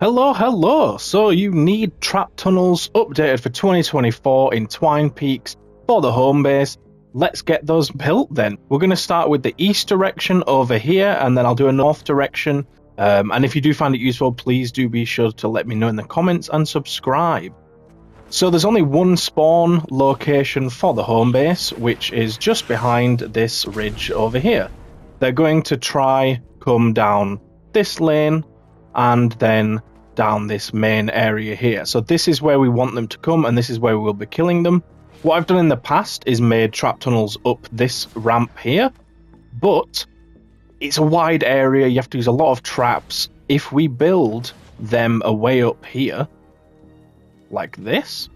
Hello, hello! So you need trap tunnels updated for 2024 in Twine Peaks for the home base. Let's get those built then. We're going to start with the east direction over here, and then I'll do a north direction. And if you do find it useful, please do be sure to let me know in the comments and subscribe. So there's only one spawn location for the home base, which is just behind this ridge over here. They're going to try come down this lane and then down this main area here. So this is where we want them to come, and this is where we will be killing them. What I've done in the past is made trap tunnels up this ramp here, but it's a wide area. You have to use a lot of traps. If we build them a way up here, like this,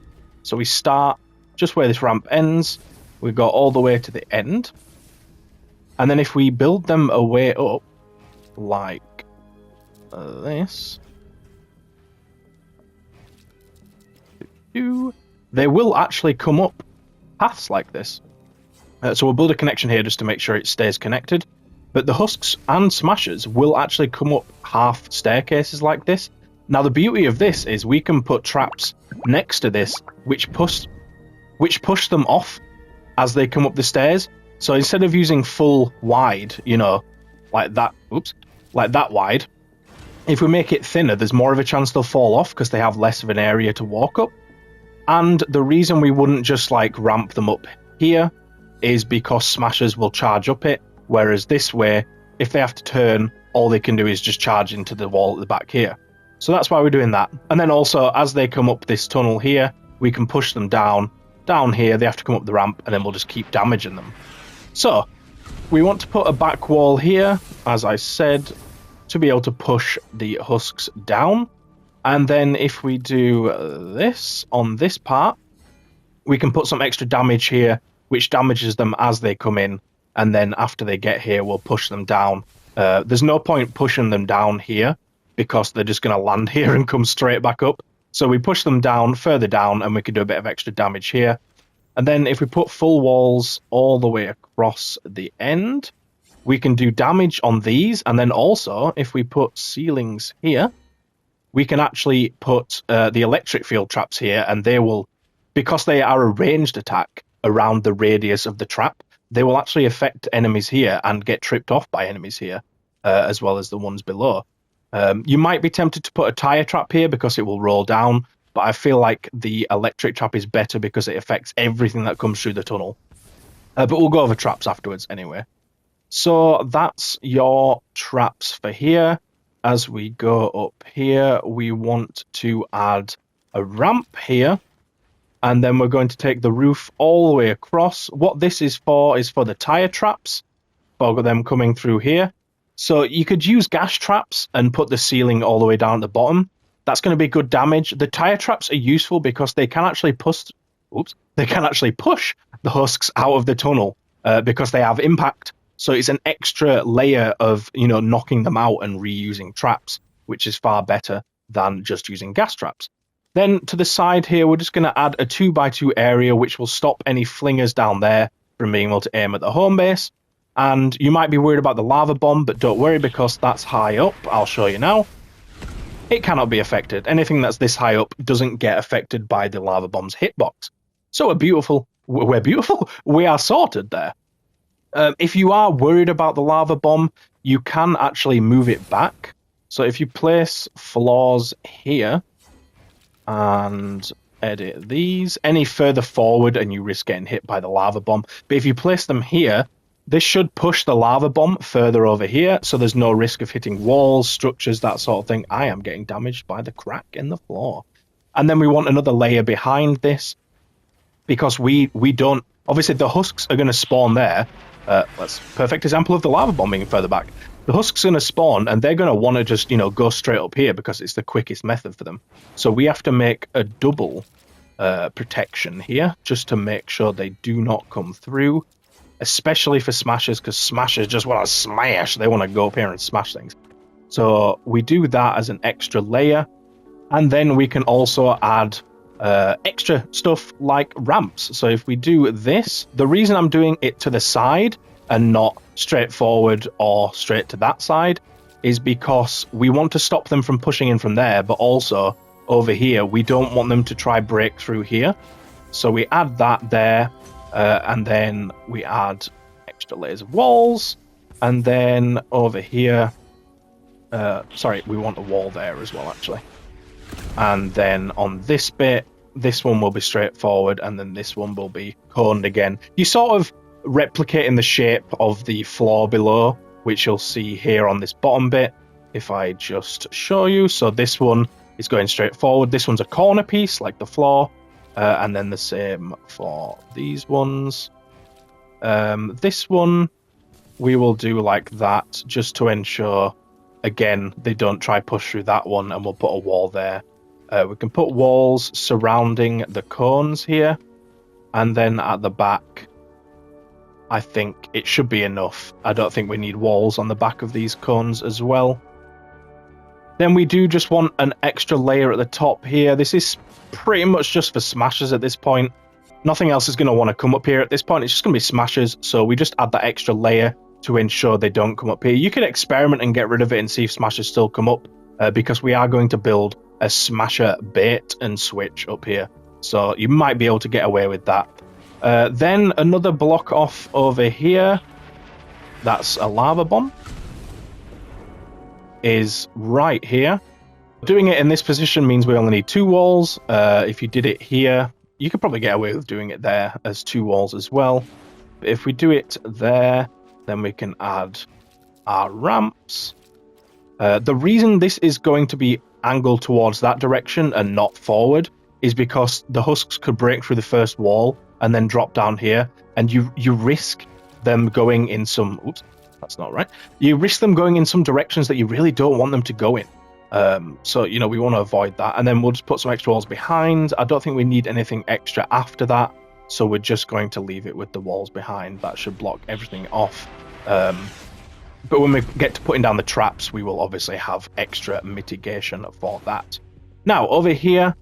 so we start just where this ramp ends, we go all the way to the end, and then if we build them a way up, like this, they will actually come up paths like this. So we'll build a connection here just to make sure it stays connected. But the husks and smashers will actually come up half staircases like this. Now the beauty of this is we can put traps next to this, which push them off as they come up the stairs. So instead of using full wide, you know, like that, like that wide, if we make it thinner, there's more of a chance they'll fall off because they have less of an area to walk up. And the reason we wouldn't just like ramp them up here is because smashers will charge up it, whereas this way, if they have to turn, all they can do is just charge into the wall at the back here. So that's why we're doing that. And then also, as they come up this tunnel here, we can push them down here. They have to come up the ramp, and then we'll just keep damaging them. So we want to put a back wall here, as I said, to be able to push the husks down. And then if we do this on this part, we can put some extra damage here, which damages them as they come in. And then after they get here, we'll push them down. There's no point pushing them down here because they're just going to land here and come straight back up. So we push them down, further down, and we can do a bit of extra damage here. And then if we put full walls all the way across the end, we can do damage on these. And then also, if we put ceilings here, we can actually put the electric field traps here, and they will, because they are a ranged attack around the radius of the trap, they will actually affect enemies here and get tripped off by enemies here, as well as the ones below. You might be tempted to put a tire trap here because it will roll down, but I feel like the electric trap is better because it affects everything that comes through the tunnel. But we'll go over traps afterwards anyway. So that's your traps for here. As we go up here, we want to add a ramp here, and then we're going to take the roof all the way across. What this is for the tire traps, for them coming through here. So you could use gas traps and put the ceiling all the way down at the bottom. That's going to be good damage. The tire traps are useful because they can actually push the husks out of the tunnel because they have impact. So it's an extra layer of, you know, knocking them out and reusing traps, which is far better than just using gas traps. Then to the side here, we're just going to add a 2x2 area, which will stop any flingers down there from being able to aim at the home base. And you might be worried about the lava bomb, but don't worry because that's high up. I'll show you now. It cannot be affected. Anything that's this high up doesn't get affected by the lava bomb's hitbox. So we're beautiful. We are sorted there. If you are worried about the lava bomb, you can actually move it back. So if you place floors here and edit these, any further forward and you risk getting hit by the lava bomb. But if you place them here, this should push the lava bomb further over here, so there's no risk of hitting walls, structures, that sort of thing. I am getting damaged by the crack in the floor. And then we want another layer behind this because we don't... Obviously, the husks are going to spawn there. That's a perfect example of the lava bomb being further back. The husks are going to spawn, and they're going to want to just, you know, go straight up here because it's the quickest method for them. So we have to make a double protection here just to make sure they do not come through, especially for smashers, because smashers just want to smash. They want to go up here and smash things. So we do that as an extra layer, and then we can also add extra stuff like ramps. So if we do this, the reason I'm doing it to the side and not straight forward or straight to that side is because we want to stop them from pushing in from there, but also over here, we don't want them to try break through here. So we add that there, and then we add extra layers of walls, and then over here, sorry, we want a wall there as well, actually. And then on this bit, this one will be straightforward, and then this one will be coned again. You sort of replicating the shape of the floor below, which you'll see here on this bottom bit. If I just show you, so this one is going straight forward. This one's a corner piece, like the floor, and then the same for these ones. This one, we will do like that, just to ensure, again, they don't try push through that one, and we'll put a wall there. We can put walls surrounding the cones here, and then at the back, I think it should be enough. I don't think we need walls on the back of these cones as well. Then we do just want an extra layer at the top here. This is pretty much just for smashers at this point. Nothing else is going to want to come up here at this point. It's just going to be smashers, so we just add that extra layer to ensure they don't come up here. You can experiment and get rid of it and see if smashers still come up, because we are going to build a smasher bait and switch up here, so you might be able to get away with that. Then another block off over here, that's a lava bomb, is right here. Doing it in this position means we only need 2 walls. If you did it here, you could probably get away with doing it there as 2 walls as well. But if we do it there, then we can add our ramps. The reason this is going to be angled towards that direction and not forward is because the husks could break through the first wall and then drop down here, and you risk them going in some... Oops, that's not right. You risk them going in some directions that you really don't want them to go in. So, you know, we want to avoid that. And then we'll just put some extra walls behind. I don't think we need anything extra after that, so we're just going to leave it with the walls behind. That should block everything off. But when we get to putting down the traps, we will obviously have extra mitigation for that. Now, over here,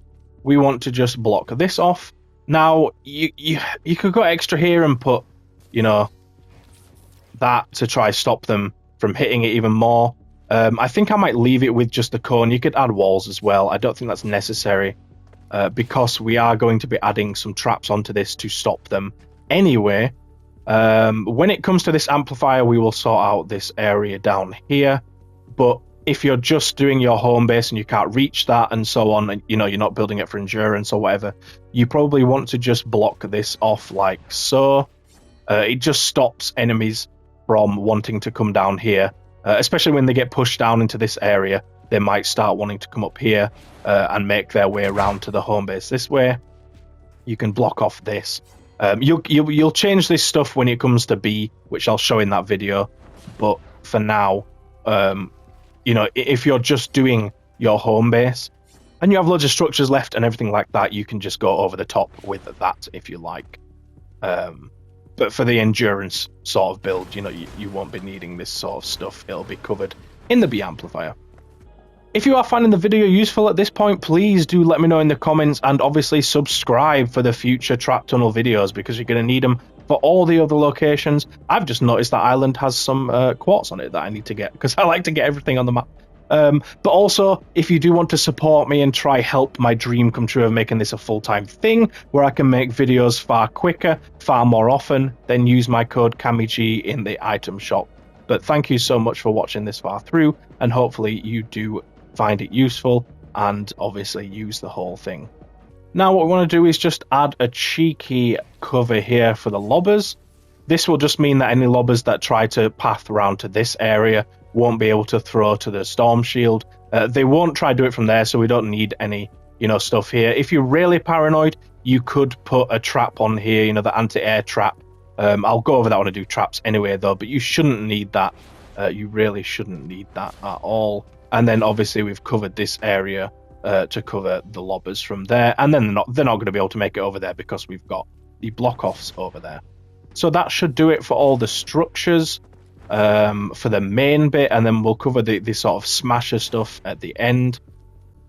we want to just block this off. Now, you could go extra here and put, you know, that to try stop them from hitting it even more. I think I might leave it with just the cone. You could add walls as well. I don't think that's necessary, because we are going to be adding some traps onto this to stop them anyway. When it comes to this amplifier, we will sort out this area down here, but if you're just doing your home base and you can't reach that and so on, and you know, you're not building it for endurance or whatever, you probably want to just block this off like so. It just stops enemies from wanting to come down here, especially when they get pushed down into this area. They might start wanting to come up here and make their way around to the home base this way. You can block off this. You'll change this stuff when it comes to B, which I'll show in that video. But for now, you know, if you're just doing your home base and you have loads of structures left and everything like that, you can just go over the top with that if you like. But for the endurance sort of build, you know, you won't be needing this sort of stuff. It'll be covered in the B amplifier. If you are finding the video useful at this point, please do let me know in the comments, and obviously subscribe for the future trap tunnel videos, because you're going to need them for all the other locations. I've just noticed that island has some quartz on it that I need to get, because I like to get everything on the map. But also, if you do want to support me and try help my dream come true of making this a full-time thing, where I can make videos far quicker, far more often, then use my code CAMIG in the item shop. But thank you so much for watching this far through, and hopefully you do find it useful and obviously use the whole thing. Now what we want to do is just add a cheeky cover here for the lobbers. This will just mean that any lobbers that try to path around to this area won't be able to throw to the storm shield. They won't try to do it from there, so we don't need any, you know, stuff here. If you're really paranoid, you could put a trap on here, you know, the anti-air trap. I'll go over that when I do traps anyway though, but you shouldn't need that. You really shouldn't need that at all. And then obviously we've covered this area to cover the lobbers from there, and then they're not going to be able to make it over there because we've got the block offs over there. So that should do it for all the structures for the main bit, and then we'll cover the sort of smasher stuff at the end.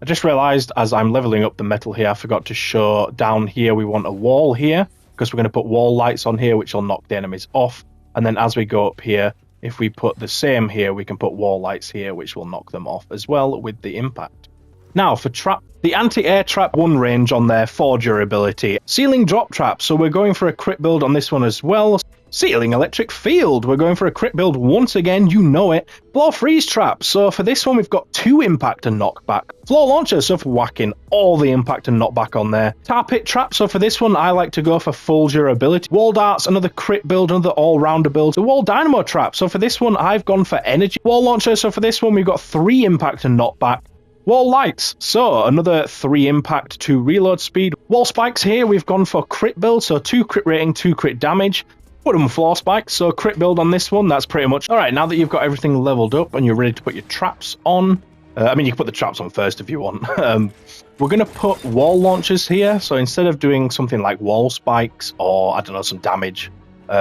I just realized as I'm leveling up the metal here, I forgot to show down here we want a wall here, because we're going to put wall lights on here which will knock the enemies off. And then as we go up here, if we put the same here, we can put wall lights here, which will knock them off as well with the impact. Now for trap, the anti-air trap 1 range on there for durability. Ceiling drop trap, so we're going for a crit build on this one as well. Ceiling electric field, we're going for a crit build once again, you know it. Floor freeze trap, so for this one we've got 2 impact and knockback. Floor launcher, so for whacking all the impact and knockback on there. Tar pit trap, so for this one I like to go for full durability. Wall darts, another crit build, another all-rounder build. The wall dynamo trap, so for this one I've gone for energy. Wall launcher, so for this one we've got 3 impact and knockback. Wall lights, so another 3 impact, 2 reload speed. Wall spikes here, we've gone for crit build, so 2 crit rating, 2 crit damage. Wooden floor spikes, so crit build on this one, that's pretty much... Alright, now that you've got everything leveled up and you're ready to put your traps on, I mean, you can put the traps on first if you want. We're going to put wall launchers here, so instead of doing something like wall spikes or, I don't know, some damage,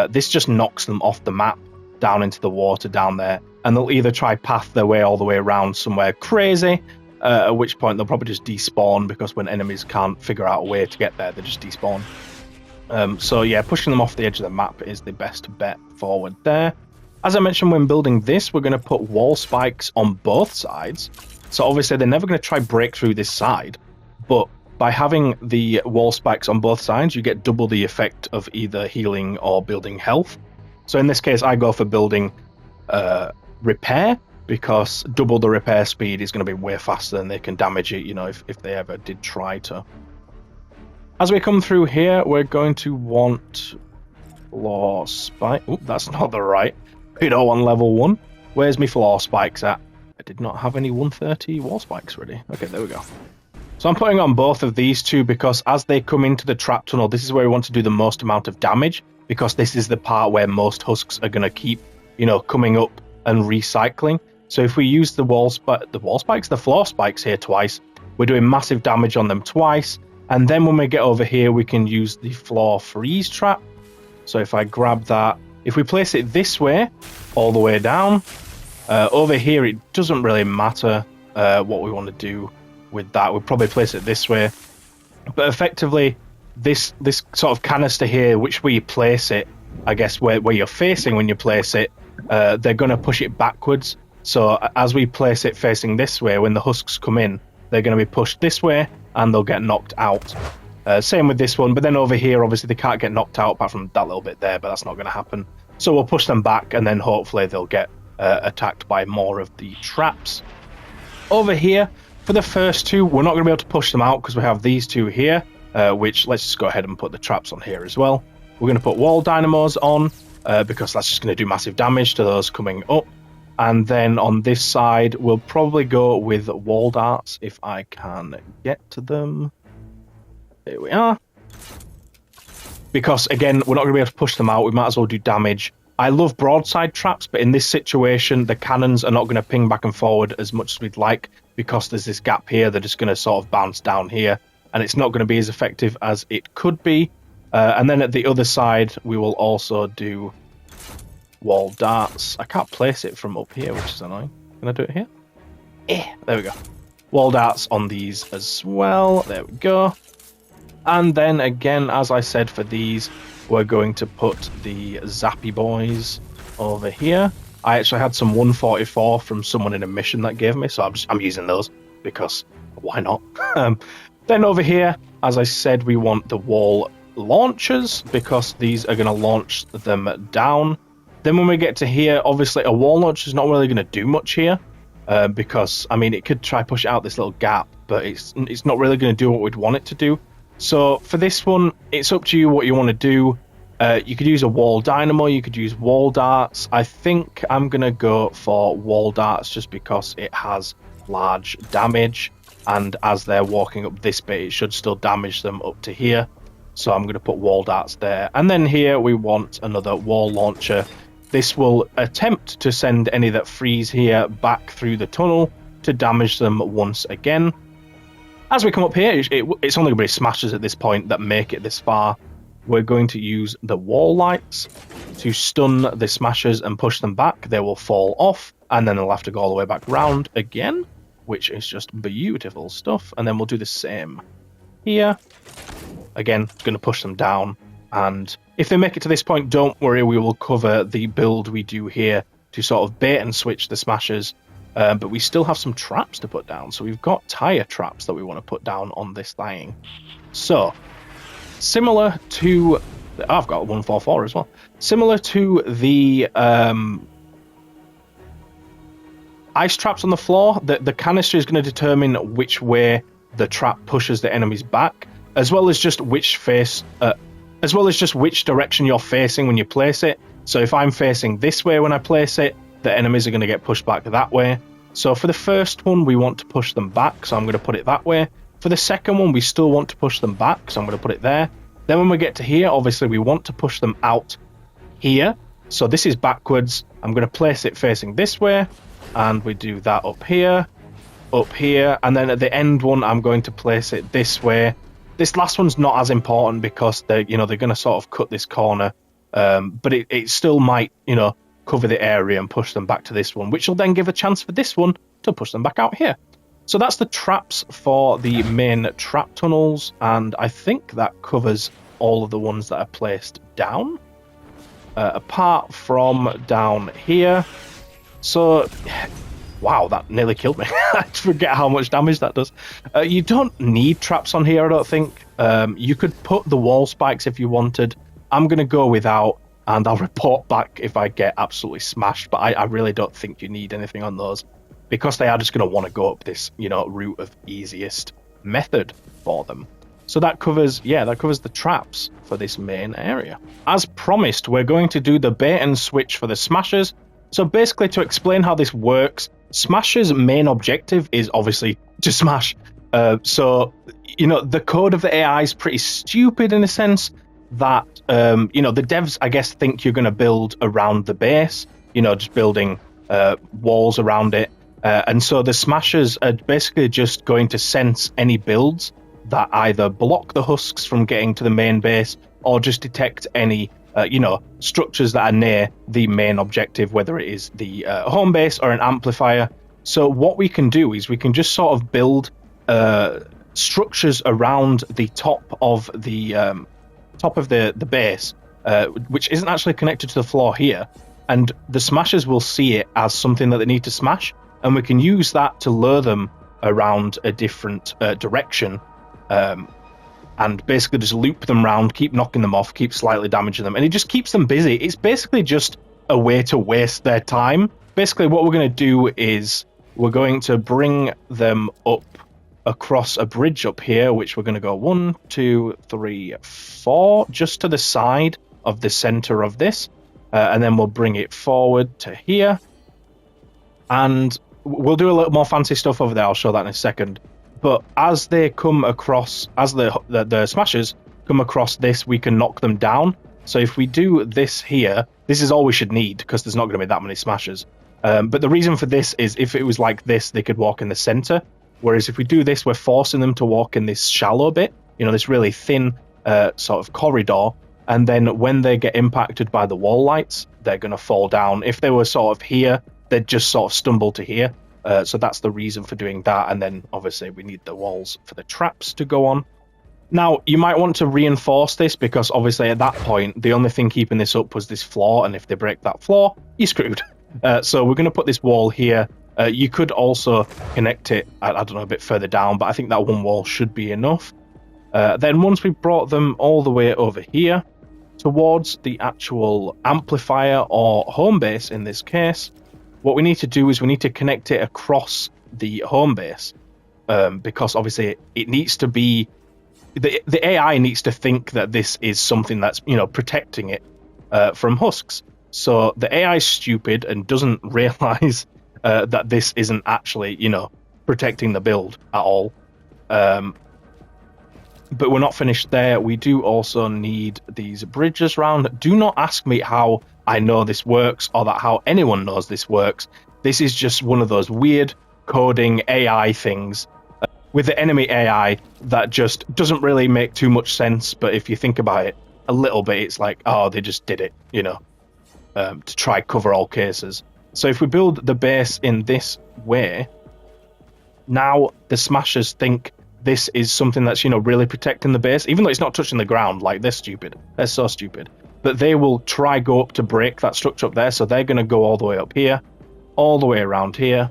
this just knocks them off the map down into the water down there, and they'll either try path their way all the way around somewhere crazy, at which point they'll probably just despawn, because when enemies can't figure out a way to get there, they just despawn. So yeah, pushing them off the edge of the map is the best bet forward there. As I mentioned, when building this, we're going to put wall spikes on both sides. So obviously they're never going to try break through this side, but by having the wall spikes on both sides, you get double the effect of either healing or building health. So in this case, I go for building repair, because double the repair speed is going to be way faster than they can damage it, you know, if they ever did try to. As we come through here, we're going to want floor spike. Oop, that's not the right. We don't want level 1. Where's my floor spikes at? I did not have any 130 wall spikes ready. Okay, there we go. So I'm putting on both of these two, because as they come into the trap tunnel, this is where we want to do the most amount of damage, because this is the part where most husks are going to keep, you know, coming up and recycling. So if we use the floor spikes here twice, we're doing massive damage on them twice. And then when we get over here, we can use the floor freeze trap. So if I grab that, if we place it this way, all the way down, over here, it doesn't really matter what we want to do with that. We'll probably place it this way. But effectively, this sort of canister here, which way you place it, I guess where you're facing when you place it, they're going to push it backwards. So as we place it facing this way, when the husks come in, they're going to be pushed this way and they'll get knocked out. Same with this one, but then over here, obviously they can't get knocked out apart from that little bit there, but that's not going to happen. So we'll push them back, and then hopefully they'll get attacked by more of the traps. Over here, for the first two, we're not going to be able to push them out because we have these two here, which let's just go ahead and put the traps on here as well. We're going to put wall dynamos on, because that's just going to do massive damage to those coming up. And then on this side, we'll probably go with wall darts if I can get to them. Here we are. Because, again, we're not going to be able to push them out. We might as well do damage. I love broadside traps, but in this situation, the cannons are not going to ping back and forward as much as we'd like, because there's this gap here. They're just going to sort of bounce down here, and it's not going to be as effective as it could be. And then at the other side, we will also do wall darts. I can't place it from up here, which is annoying. Can I do it here? There we go. Wall darts on these as well. There we go. And then again, as I said, for these, we're going to put the zappy boys over here. I actually had some 144 from someone in a mission that gave me, so I'm using those because why not? Then over here, as I said, we want the wall launchers because these are going to launch them down. Then when we get to here, obviously a wall launcher is not really going to do much here because, I mean, it could try push out this little gap, but it's not really going to do what we'd want it to do. So for this one, it's up to you what you want to do. You could use a wall dynamo, you could use wall darts. I think I'm going to go for wall darts just because it has large damage, and as they're walking up this bit, it should still damage them up to here. So I'm going to put wall darts there. And then here we want another wall launcher. This will attempt to send any that freeze here back through the tunnel to damage them once again. As we come up here, it's only going to be smashers at this point that make it this far. We're going to use the wall lights to stun the smashers and push them back. They will fall off, and then they'll have to go all the way back round again, which is just beautiful stuff. And then we'll do the same here. Again, going to push them down. And if they make it to this point, don't worry, we will cover the build we do here to sort of bait and switch the smashers, but we still have some traps to put down. So we've got tire traps that we want to put down on this thing. So similar to, I've got 144 as well. Similar to the ice traps on the floor, the canister is going to determine which way the trap pushes the enemies back, as well as just which direction you're facing when you place it. So if I'm facing this way when I place it, the enemies are going to get pushed back that way. So for the first one, we want to push them back, so I'm going to put it that way. For the second one, we still want to push them back, so I'm going to put it there. Then when we get to here, obviously we want to push them out here. So this is backwards. I'm going to place it facing this way, and we do that up here, and then at the end one, I'm going to place it this way. This last one's not as important because they're going to sort of cut this corner, but it still might, cover the area and push them back to this one, which will then give a chance for this one to push them back out here. So that's the traps for the main trap tunnels, and I think that covers all of the ones that are placed down, apart from down here. So, wow, that nearly killed me. I forget how much damage that does. You don't need traps on here, I don't think. You could put the wall spikes if you wanted. I'm going to go without, and I'll report back if I get absolutely smashed, but I really don't think you need anything on those, because they are just going to want to go up this, route of easiest method for them. So that covers the traps for this main area. As promised, we're going to do the bait and switch for the smashers. So basically, to explain how this works, Smash's main objective is obviously to smash. So, the code of the AI is pretty stupid in a sense that, the devs, I guess, think you're going to build around the base, just building walls around it. And so the Smashers are basically just going to sense any builds that either block the husks from getting to the main base or just detect any structures that are near the main objective, whether it is the home base or an amplifier. So what we can do is we can just sort of build structures around the top of the base, which isn't actually connected to the floor here, and the smashers will see it as something that they need to smash, and we can use that to lure them around a different direction, and basically just loop them round, keep knocking them off, keep slightly damaging them, and it just keeps them busy. It's basically just a way to waste their time. Basically, what we're going to do is we're going to bring them up across a bridge up here, which we're going to go 1, 2, 3, 4, just to the side of the center of this, and then we'll bring it forward to here, and we'll do a little more fancy stuff over there. I'll show that in a second. But as they come across, as the smashers come across this, we can knock them down. So if we do this here, this is all we should need, because there's not going to be that many smashers. But the reason for this is if it was like this, they could walk in the center. Whereas if we do this, we're forcing them to walk in this shallow bit, this really thin sort of corridor. And then when they get impacted by the wall lights, they're going to fall down. If they were sort of here, they'd just sort of stumble to here. So that's the reason for doing that. And then obviously we need the walls for the traps to go on. Now, you might want to reinforce this, because obviously at that point, the only thing keeping this up was this floor. And if they break that floor, you're screwed. So we're going to put this wall here. You could also connect it, I don't know, a bit further down, but I think that one wall should be enough. Then once we've brought them all the way over here towards the actual amplifier or home base in this case, what we need to do is we need to connect it across the home base, because obviously it needs to be, the AI needs to think that this is something that's, protecting it from husks. So the AI is stupid and doesn't realize that this isn't actually, protecting the build at all. But we're not finished there. We do also need these bridges round. Do not ask me how I know this works, or that how anyone knows this works. This is just one of those weird coding AI things with the enemy AI that just doesn't really make too much sense. But if you think about it a little bit, it's like, oh, they just did it, to try cover all cases. So if we build the base in this way, now the smashers think this is something that's, really protecting the base, even though it's not touching the ground. Like, they're stupid. They're so stupid. but they will try go up to break that structure up there. So they're going to go all the way up here, all the way around here,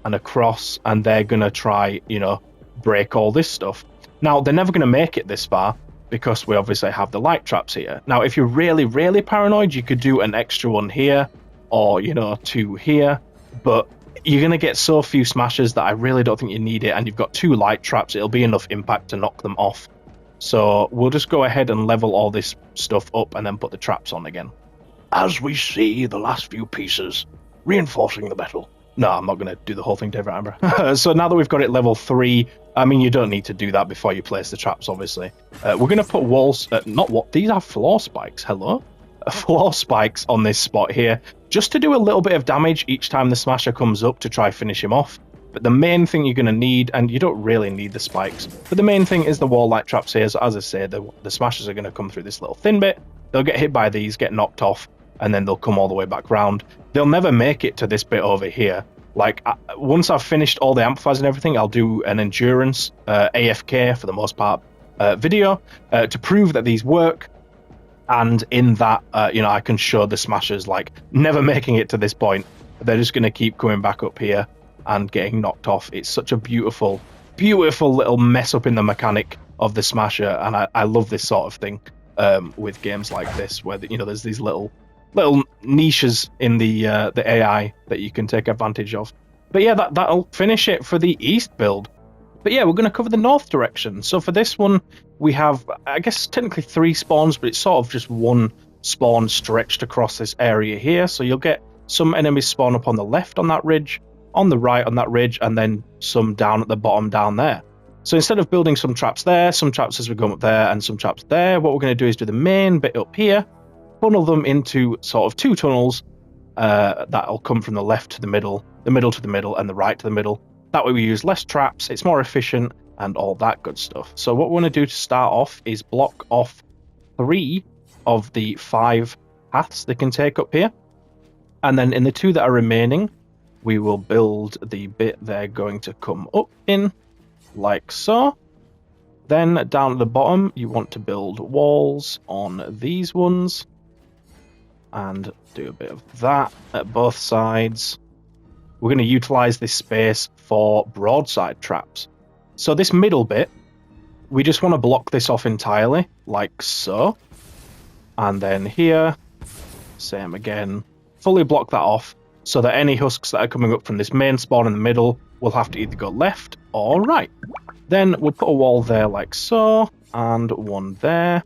and across, and they're going to try, you know, break all this stuff. Now, they're never going to make it this far because we obviously have the light traps here. Now, if you're really, really paranoid, you could do an extra one here or, you know, 2 here, but you're going to get so few smashes that I really don't think you need it, and you've got 2 light traps. It'll be enough impact to knock them off. So we'll just go ahead and level all this stuff up and then put the traps on again. As we see the last few pieces, reinforcing the metal. No, I'm not going to do the whole thing, David Amber. So now that we've got it level 3, I mean, you don't need to do that before you place the traps, obviously. We're going to put walls, these are floor spikes, hello? Floor spikes on this spot here, just to do a little bit of damage each time the smasher comes up to try finish him off. But the main thing you're going to need, and you don't really need the spikes, but the main thing is the wall light traps here. So as I say, the smashers are going to come through this little thin bit, they'll get hit by these, get knocked off, and then they'll come all the way back round. They'll never make it to this bit over here. Like, once I've finished all the amplifiers and everything, I'll do an Endurance, AFK for the most part, video to prove that these work. And in that, you know, I can show the smashers, like, never making it to this point. They're just going to keep coming back up here and getting knocked off. It's such a beautiful, beautiful little mess up in the mechanic of the smasher. And I love this sort of thing with games like this, where, you know, there's these little niches in the AI that you can take advantage of. But yeah, that'll finish it for the east build. But yeah, we're going to cover the north direction. So for this one, we have, I guess, technically 3 spawns, but it's sort of just 1 spawn stretched across this area here. So you'll get some enemies spawn up on the left on that ridge, on the right on that ridge, and then some down at the bottom down there. So instead of building some traps there, some traps as we go up there, and some traps there, what we're going to do is do the main bit up here, funnel them into sort of 2 tunnels that'll come from the left to the middle to the middle, and the right to the middle. That way we use less traps, it's more efficient, and all that good stuff. So what we're going to do to start off is block off 3 of the 5 paths they can take up here. And then in the 2 that are remaining, we will build the bit they're going to come up in, like so. Then down at the bottom, you want to build walls on these ones. And do a bit of that at both sides. We're going to utilize this space for broadside traps. So this middle bit, we just want to block this off entirely, like so. And then here, same again, fully block that off, so that any husks that are coming up from this main spawn in the middle will have to either go left or right. Then we'll put a wall there like so, and 1 there.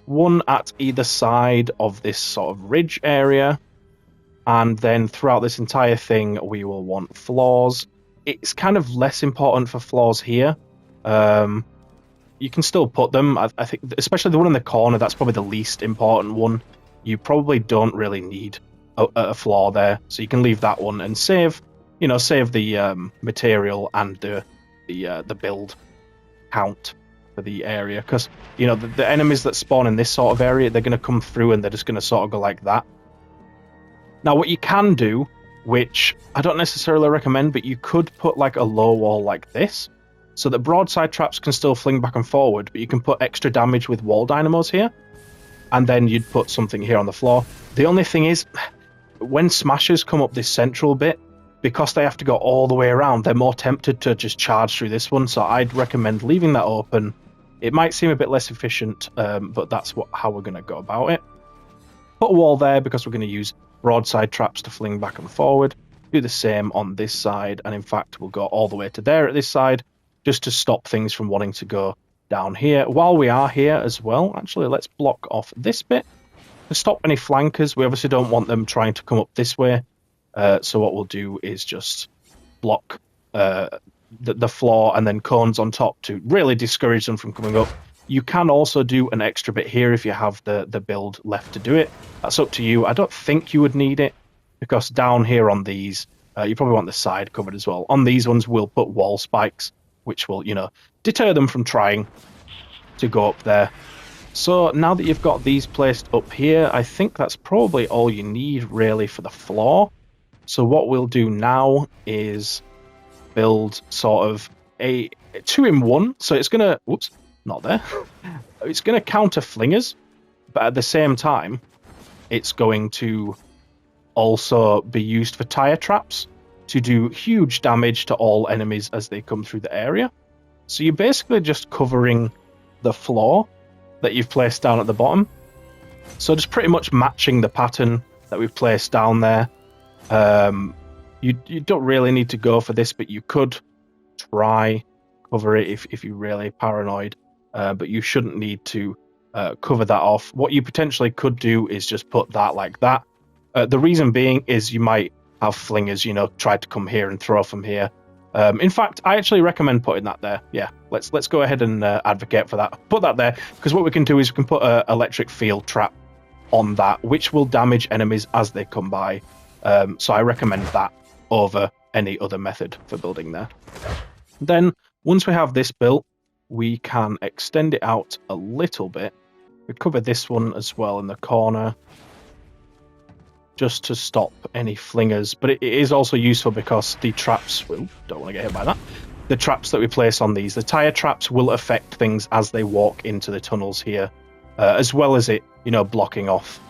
1 at either side of this sort of ridge area. And then throughout this entire thing, we will want floors. It's kind of less important for floors here. You can still put them. I think, especially the one in the corner, that's probably the least important one. You probably don't really need a floor there, so you can leave that one and save the material and the build count for the area, because you know the enemies that spawn in this sort of area, they're going to come through and they're just going to sort of go like that. Now what you can do, which I don't necessarily recommend, but you could put like a low wall like this, so that broadside traps can still fling back and forward, but you can put extra damage with wall dynamos here, and then you'd put something here on the floor. The only thing is, when smashers come up this central bit, because they have to go all the way around, they're more tempted to just charge through this one, so I'd recommend leaving that open. It might seem a bit less efficient, but that's how we're going to go about it. Put a wall there because we're going to use broadside traps to fling back and forward. Do the same on this side, and in fact we'll go all the way to there at this side, just to stop things from wanting to go down here. While we are here as well, actually, let's block off this bit to stop any flankers. We obviously don't want them trying to come up this way, so what we'll do is just block the floor and then cones on top to really discourage them from coming up. You can also do an extra bit here if you have the build left to do it. That's up to you. I don't think you would need it, because down here on these, you probably want the side covered as well. On these ones, we'll put wall spikes, which will, you know, deter them from trying to go up there. So now that you've got these placed up here, I think that's probably all you need really for the floor. So what we'll do now is build sort of a 2-in-1. So it's going to, whoops, not there. It's going to counter flingers, but at the same time, it's going to also be used for tire traps to do huge damage to all enemies as they come through the area. So you're basically just covering the floor that you've placed down at the bottom. So just pretty much matching the pattern that we've placed down there. You don't really need to go for this, but you could try cover it if you're really paranoid. But you shouldn't need to cover that off. What you potentially could do is just put that like that. The reason being is you might have flingers, try to come here and throw from here. In fact, I actually recommend putting that there. Yeah, let's go ahead and advocate for that. Put that there, because what we can do is we can put an electric field trap on that, which will damage enemies as they come by. So I recommend that over any other method for building there. Then, once we have this built, we can extend it out a little bit. We cover this one as well in the corner, just to stop any flingers. But it is also useful because the traps will... Don't want to get hit by that. The traps that we place on these, the tire traps, will affect things as they walk into the tunnels here, as well as it, blocking off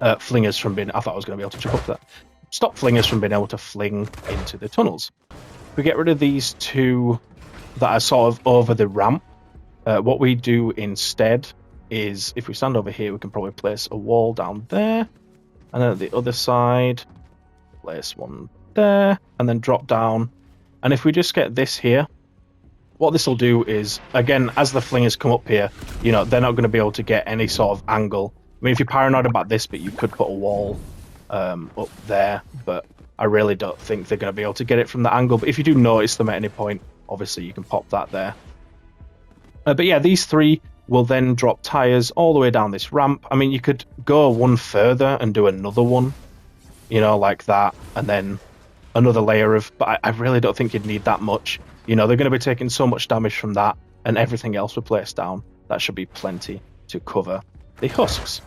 flingers from being... I thought I was going to be able to jump up that. Stop flingers from being able to fling into the tunnels. If we get rid of these two that are sort of over the ramp, what we do instead is, if we stand over here, we can probably place a wall down there, and then at the other side, place one there, and then drop down. And if we just get this here, what this will do is, again, as the flingers come up here, they're not going to be able to get any sort of angle. I mean, if you're paranoid about this, but you could put a wall up there, but I really don't think they're going to be able to get it from the angle. But if you do notice them at any point, obviously you can pop that there. But yeah, these three will then drop tires all the way down this ramp. I mean, you could go one further and do another one, like that, and then another layer of... But I really don't think you'd need that much. They're going to be taking so much damage from that, and everything else we place down. That should be plenty to cover the husks.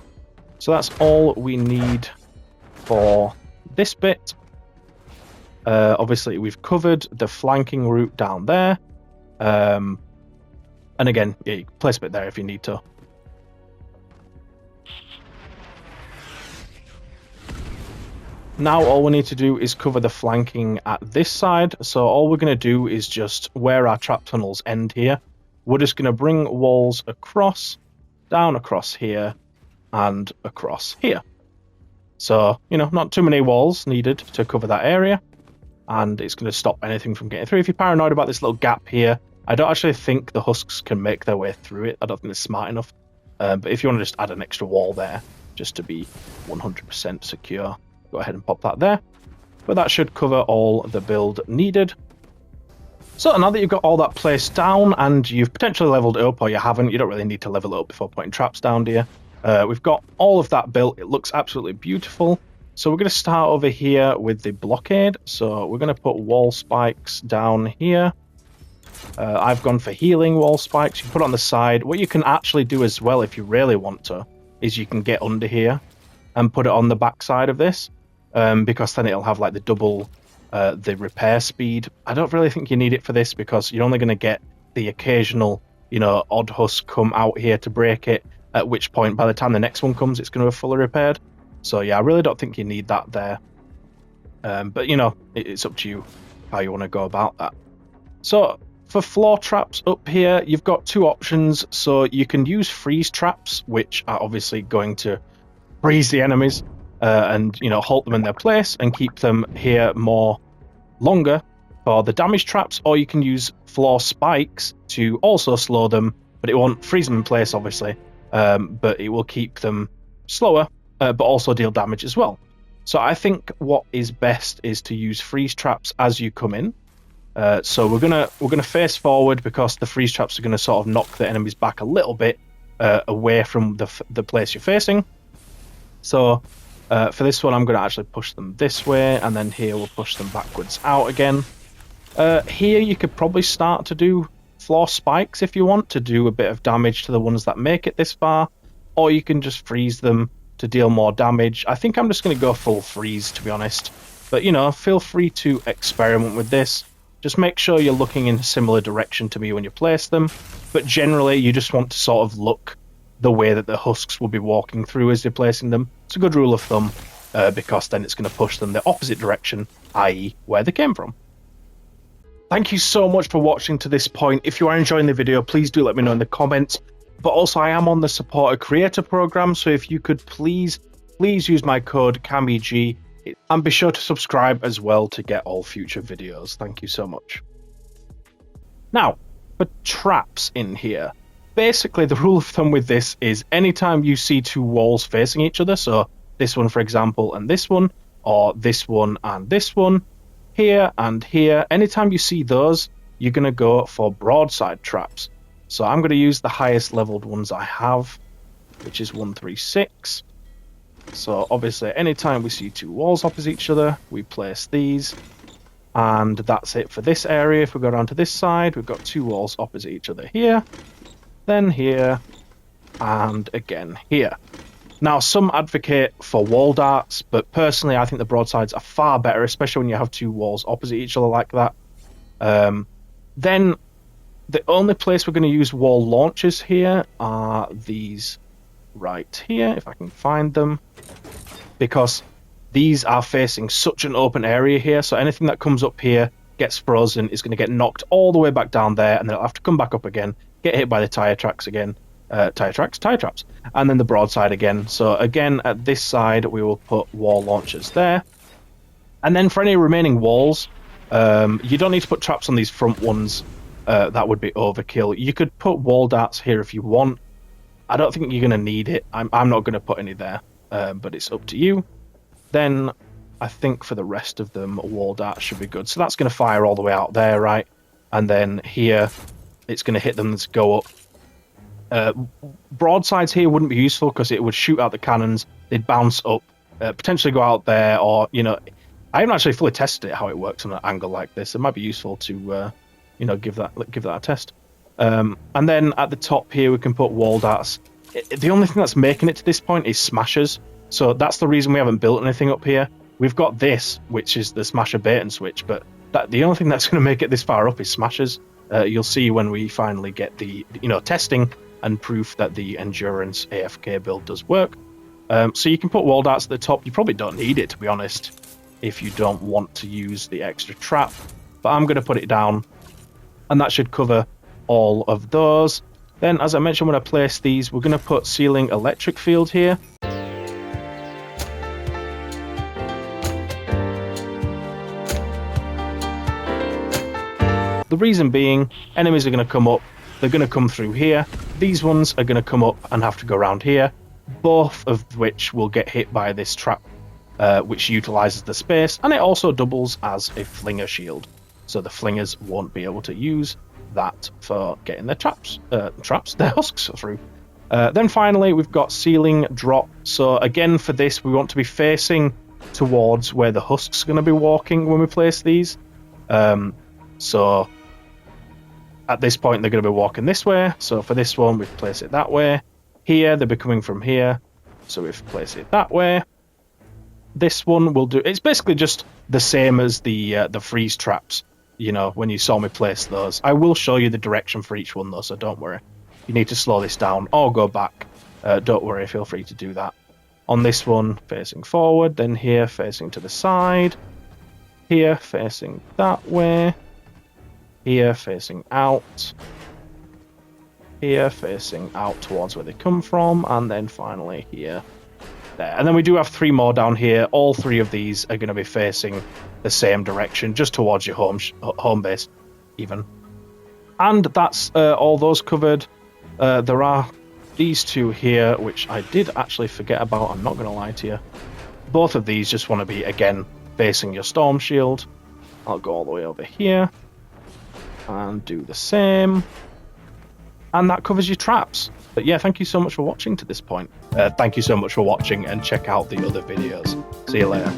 So that's all we need for this bit. Obviously, we've covered the flanking route down there. And again, yeah, you can place a bit there if you need to. Now all we need to do is cover the flanking at this side. So all we're going to do is just where our trap tunnels end here. We're just going to bring walls across, down across here, and across here. So, not too many walls needed to cover that area. And it's going to stop anything from getting through. If you're paranoid about this little gap here, I don't actually think the husks can make their way through it. I don't think they're smart enough. But if you want to just add an extra wall there, just to be 100% secure, go ahead and pop that there. But that should cover all the build needed. So now that you've got all that placed down, and you've potentially leveled it up, or you haven't, you don't really need to level it up before putting traps down, dear. We've got all of that built. It looks absolutely beautiful. So we're going to start over here with the blockade. So we're going to put wall spikes down here. I've gone for healing wall spikes. You put it on the side. What you can actually do as well, if you really want to, is you can get under here and put it on the back side of this, because then it'll have like the double the repair speed. I don't really think you need it for this, because you're only going to get the occasional, odd husk come out here to break it, at which point by the time the next one comes, it's going to have fully repaired. So yeah, I really don't think you need that there. But it's up to you how you want to go about that. So for floor traps up here, you've got two options. So you can use freeze traps, which are obviously going to freeze the enemies and halt them in their place and keep them here longer for the damage traps, or you can use floor spikes to also slow them, but it won't freeze them in place, obviously, but it will keep them slower, but also deal damage as well. So I think what is best is to use freeze traps as you come in. So we're gonna face forward, because the freeze traps are gonna sort of knock the enemies back a little bit away from the place you're facing. So for this one, I'm gonna actually push them this way, and then here we'll push them backwards out again. Here you could probably start to do floor spikes if you want to do a bit of damage to the ones that make it this far, or you can just freeze them to deal more damage. I think I'm just going to go full freeze, to be honest. But, feel free to experiment with this. Just make sure you're looking in a similar direction to me when you place them. But generally, you just want to sort of look the way that the husks will be walking through as they're placing them. It's a good rule of thumb, because then it's going to push them the opposite direction, i.e. where they came from. Thank you so much for watching to this point. If you are enjoying the video, please do let me know in the comments. But also, I am on the Supporter Creator Program, so if you could please use my code CAMEG, and be sure to subscribe as well to get all future videos. Thank you so much. Now, for traps in here. Basically, the rule of thumb with this is anytime you see two walls facing each other, so this one, for example, and this one, or this one and this one, here and here, anytime you see those, you're going to go for broadside traps. So I'm going to use the highest leveled ones I have, which is 136. So obviously, anytime we see two walls opposite each other, we place these. And that's it for this area. If we go down to this side, we've got two walls opposite each other here, then here, and again here. Now, some advocate for wall darts, but personally, I think the broadsides are far better, especially when you have two walls opposite each other like that. Then, the only place we're going to use wall launchers here are these right here, if I can find them, because these are facing such an open area here, so anything that comes up here gets frozen, is going to get knocked all the way back down there, and then it'll have to come back up again, get hit by the tire traps, and then the broadside again. So again, at this side, we will put wall launchers there. And then for any remaining walls, you don't need to put traps on these front ones. That would be overkill. You could put wall darts here if you want. I don't think you're going to need it. I'm not going to put any there, but it's up to you. Then I think for the rest of them, a wall dart should be good. So that's going to fire all the way out there, right? And then here, it's going to hit them to go up. Broadsides here wouldn't be useful because it would shoot out the cannons. They'd bounce up, potentially go out there, or, you know, I haven't actually fully tested it, how it works on an angle like this. It might be useful to, you know, give that a test. And then at the top here, we can put wall darts. The only thing that's making it to this point is smashers. So that's the reason we haven't built anything up here. We've got this, which is the smasher bait and switch, but the only thing that's going to make it this far up is smashers. You'll see when we finally get the, you know, testing and proof that the Endurance AFK build does work. So you can put wall darts at the top. You probably don't need it, to be honest, if you don't want to use the extra trap. But I'm going to put it down, and that should cover all of those. Then, as I mentioned, when I place these, we're going to put ceiling electric field here. The reason being, enemies are going to come up, they're going to come through here, these ones are going to come up and have to go around here, both of which will get hit by this trap, which utilises the space, and it also doubles as a flinger shield, so the flingers won't be able to use that for getting their their husks through. Then finally, we've got ceiling drop, so again for this, we want to be facing towards where the husks are going to be walking when we place these. So at this point, they're going to be walking this way. So for this one, we place it that way. Here, they'll be coming from here. So we've placed it that way. This one will do... It's basically just the same as the freeze traps, you know, when you saw me place those. I will show you the direction for each one, though, so don't worry. You need to slow this down or go back. Don't worry, feel free to do that. On this one, facing forward. Then here, facing to the side. Here, facing that way. Here, facing out. Here, facing out towards where they come from. And then finally here, there. And then we do have 3 more down here. All 3 of these are going to be facing the same direction, just towards your home base, even. And that's all those covered. There are these 2 here, which I did actually forget about. I'm not going to lie to you. Both of these just want to be, again, facing your storm shield. I'll go all the way over here. And do the same, and that covers your traps. But yeah, thank you so much for watching to this point. Thank you so much for watching, and check out the other videos. See you later.